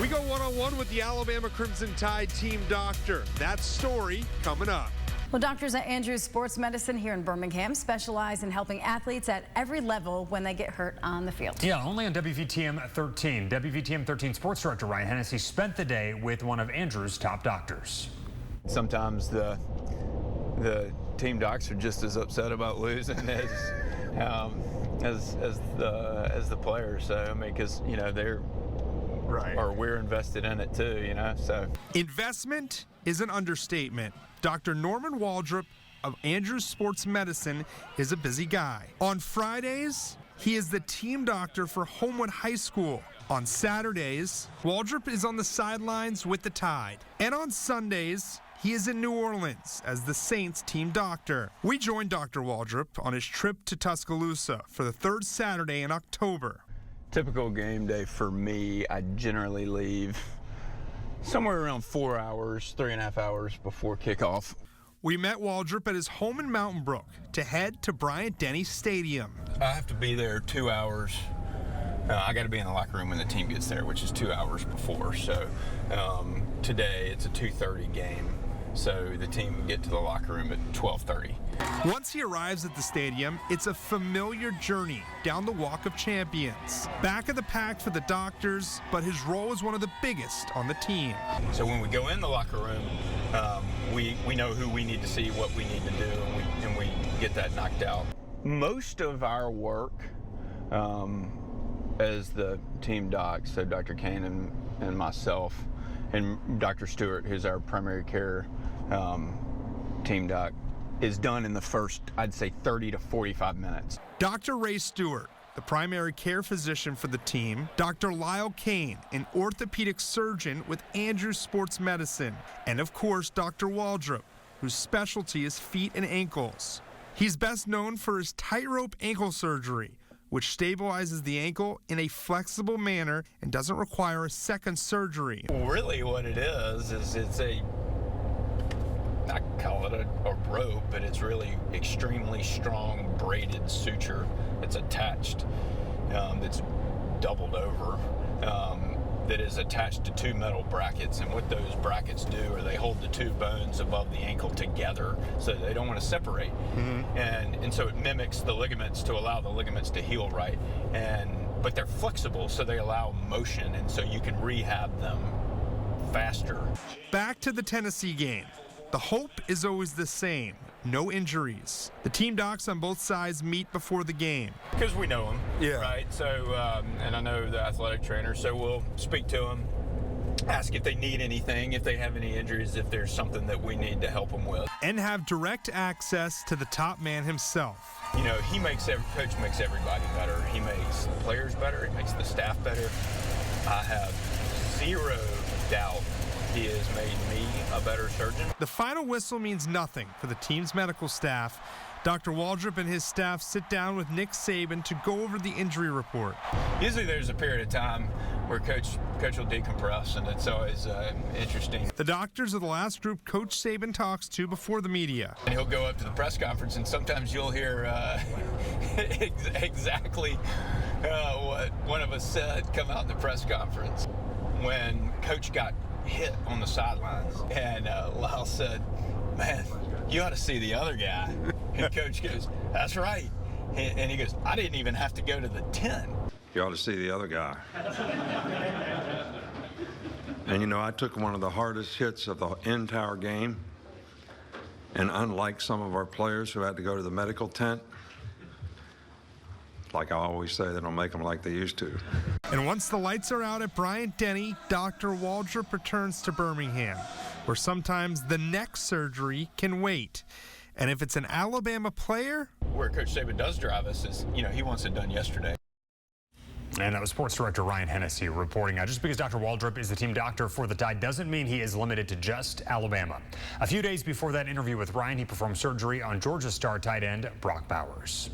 We go one-on-one with the Alabama Crimson Tide team doctor. That story coming up. Well, doctors at Andrews Sports Medicine here in Birmingham specialize in helping athletes at every level when they get hurt on the field. Yeah, only on WVTM 13. WVTM 13 Sports Director Ryan Hennessey spent the day with one of Andrews' top doctors. Sometimes the team docs are just as upset about losing as the players. So I mean, because they're right, or we're invested in it too. So investment is an understatement. Dr. Norman Waldrop of Andrews Sports Medicine is a busy guy. On Fridays, he is the team doctor for Homewood High School. On Saturdays, Waldrop is on the sidelines with the Tide. And on Sundays, he is in New Orleans as the Saints team doctor. We joined Dr. Waldrop on his trip to Tuscaloosa for the third Saturday in October. Typical game day for me, I generally leave somewhere around 4 hours, 3.5 hours before kickoff. We met Waldrop at his home in Mountain Brook to head to Bryant-Denny Stadium. I have to be there 2 hours. I got to be in the locker room when the team gets there, which is 2 hours before. So today it's a 2:30 game. So the team can get to the locker room at 12:30. Once he arrives at the stadium, it's a familiar journey down the Walk of Champions. Back of the pack for the doctors, but his role is one of the biggest on the team. So when we go in the locker room, we know who we need to see, what we need to do, and we get that knocked out. Most of our work as the team doc, so Dr. Kane and myself, and Dr. Stewart, who's our primary care team doc, is done in the first, I'd say, 30 to 45 minutes. Dr. Ray Stewart, the primary care physician for the team, Dr. Lyle Kane, an orthopedic surgeon with Andrews Sports Medicine, and of course, Dr. Waldrop, whose specialty is feet and ankles. He's best known for his tightrope ankle surgery, which stabilizes the ankle in a flexible manner and doesn't require a second surgery. Really what it is it's a, I call it a rope, but it's really extremely strong braided suture. It's attached, that's doubled over, that is attached to two metal brackets. And what those brackets do are they hold the two bones above the ankle together so they don't want to separate. Mm-hmm. And so it mimics the ligaments to allow the ligaments to heal right. But they're flexible, so they allow motion, and so you can rehab them faster. Back to the Tennessee game. The hope is always the same. No injuries. The team docs on both sides meet before the game. Because we know them, right? So, and I know the athletic trainer, so we'll speak to them, ask if they need anything, if they have any injuries, if there's something that we need to help them with. And have direct access to the top man himself. Coach makes everybody better. He makes the players better. He makes the staff better. I have zero doubt he has made me a better surgeon. The final whistle means nothing for the team's medical staff. Dr. Waldrop and his staff sit down with Nick Saban to go over the injury report. Usually there's a period of time where coach will decompress, and it's always interesting. The doctors are the last group Coach Saban talks to before the media. And he'll go up to the press conference, and sometimes you'll hear exactly what one of us said come out in the press conference. When Coach got hit on the sidelines, and Lyle said, "Man, you ought to see the other guy." And Coach goes, "That's right." And he goes, "I didn't even have to go to the 10. You ought to see the other guy. And I took one of the hardest hits of the entire game, and unlike some of our players who had to go to the medical tent, like I always say, they don't make them like they used to. And once the lights are out at Bryant-Denny, Dr. Waldrop returns to Birmingham, where sometimes the neck surgery can wait. And if it's an Alabama player, where Coach Saban does drive us is, he wants it done yesterday. And that was Sports Director Ryan Hennessey reporting. Just because Dr. Waldrop is the team doctor for the Tide doesn't mean he is limited to just Alabama. A few days before that interview with Ryan, he performed surgery on Georgia star tight end Brock Bowers.